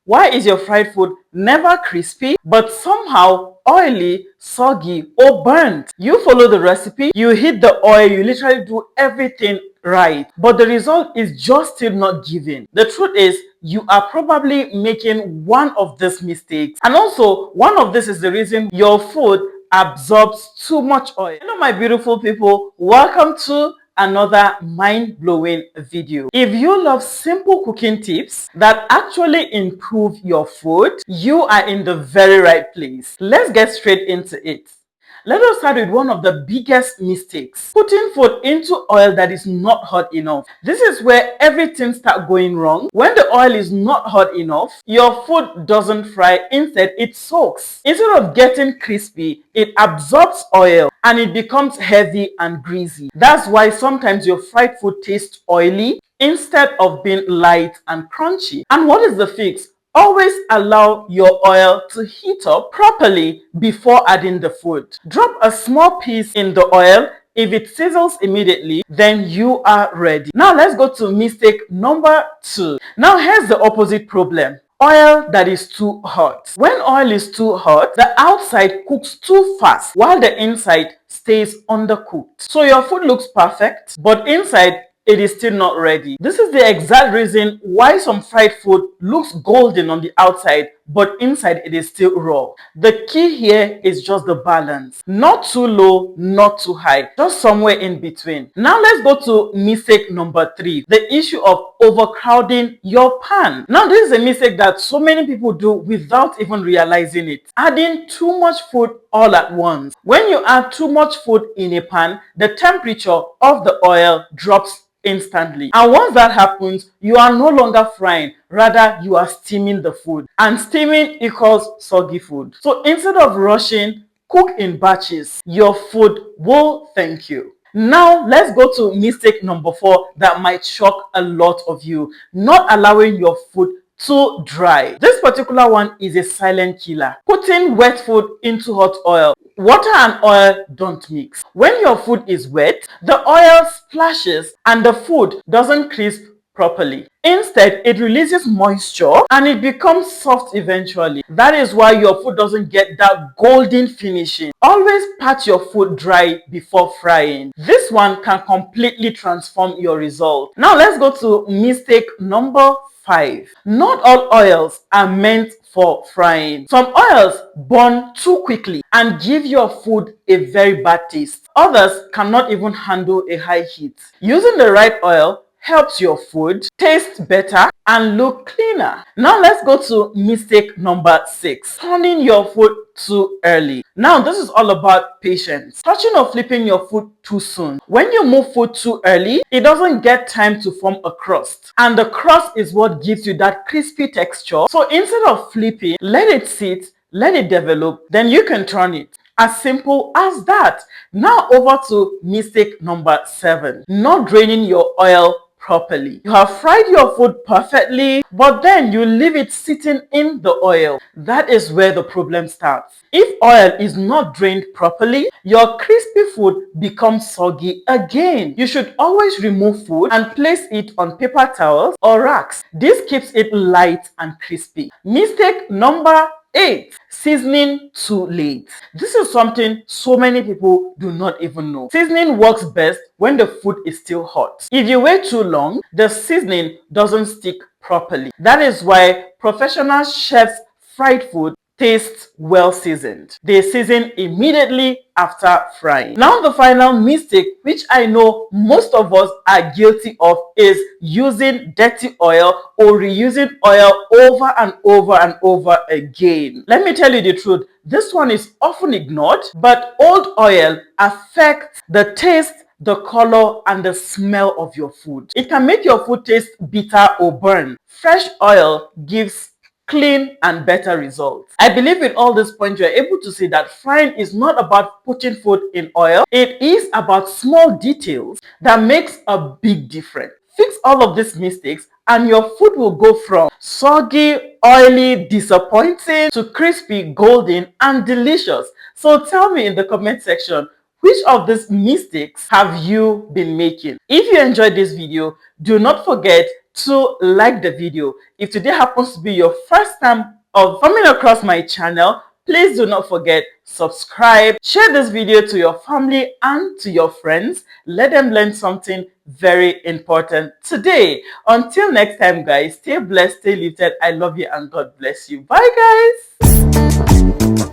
Why is your fried food never crispy, but somehow oily, soggy, or burnt? You follow the recipe, you heat the oil, you literally do everything right, but the result is just still not giving. The truth is, you are probably making one of these mistakes, and also one of this is the reason your food absorbs too much oil. Hello my beautiful people, welcome to another mind-blowing video. If you love simple cooking tips that actually improve your food, you are in the very right place. Let's get straight into it. Let us start with one of the biggest mistakes: putting food into oil that is not hot enough. This is where everything starts going wrong. When the oil is not hot enough, your food doesn't fry, instead it soaks. Instead of getting crispy, it absorbs oil and it becomes heavy and greasy. That's why sometimes your fried food tastes oily instead of being light and crunchy. And what is the fix? Always allow your oil to heat up properly before adding the food. Drop a small piece in the oil. If it sizzles immediately, then you are ready. Now let's go to mistake number 2. Now here's the opposite problem: oil that is too hot. When oil is too hot, the outside cooks too fast while the inside stays undercooked. So your food looks perfect, but inside it is still not ready. This is the exact reason why some fried food looks golden on the outside, but inside it is still raw. The key here is just the balance. Not too low, not too high, just somewhere in between. Now let's go to mistake number 3, the issue of overcrowding your pan. Now this is a mistake that so many people do without even realizing it: adding too much food all at once. When you add too much food in a pan, the temperature of the oil drops instantly, and once that happens, you are no longer frying, rather you are steaming the food, and steaming equals soggy food. So instead of rushing, cook in batches. Your food will thank you. Now let's go to mistake number 4 that might shock a lot of you: not allowing your food too dry. This particular one is a silent killer. Putting wet food into hot oil. Water and oil don't mix. When your food is wet, the oil splashes and the food doesn't crisp properly. Instead, it releases moisture and it becomes soft eventually. That is why your food doesn't get that golden finishing. Always pat your food dry before frying. This one can completely transform your result. Now let's go to mistake number 5. Not all oils are meant for frying. Some oils burn too quickly and give your food a very bad taste. Others cannot even handle a high heat. Using the right oil helps your food taste better and look cleaner. Now let's go to mistake number 6: turning your food too early. Now this is all about patience. Touching or flipping your food too soon. When you move food too early, it doesn't get time to form a crust, and the crust is what gives you that crispy texture. So instead of flipping, let it sit, let it develop, then you can turn it. As simple as that. Now over to mistake number 7: not draining your oil properly. You have fried your food perfectly, but then you leave it sitting in the oil. That is where the problem starts. If oil is not drained properly, your crispy food becomes soggy again. You should always remove food and place it on paper towels or racks. This keeps it light and crispy. Mistake number 8: seasoning too late. This is something so many people do not even know. Seasoning works best when the food is still hot. If you wait too long, the seasoning doesn't stick properly. That is why professional chefs' fried food tastes well seasoned. They season immediately after frying. Now the final mistake, which I know most of us are guilty of, is using dirty oil or reusing oil over and over and over again. Let me tell you the truth, this one is often ignored, but old oil affects the taste, the color, and the smell of your food. It can make your food taste bitter or burn. Fresh oil gives clean and better results. I believe with all this points, you are able to see that frying is not about putting food in oil. It is about small details that makes a big difference. Fix all of these mistakes and your food will go from soggy, oily, disappointing to crispy, golden, and delicious. So tell me in the comment section, which of these mistakes have you been making? If you enjoyed this video, do not forget to like the video. If today happens to be your first time of coming across my channel, please do not forget subscribe, share this video to your family and to your friends. Let them learn something very important today. Until next time, guys, stay blessed, stay lifted. I love you and God bless you. Bye, guys.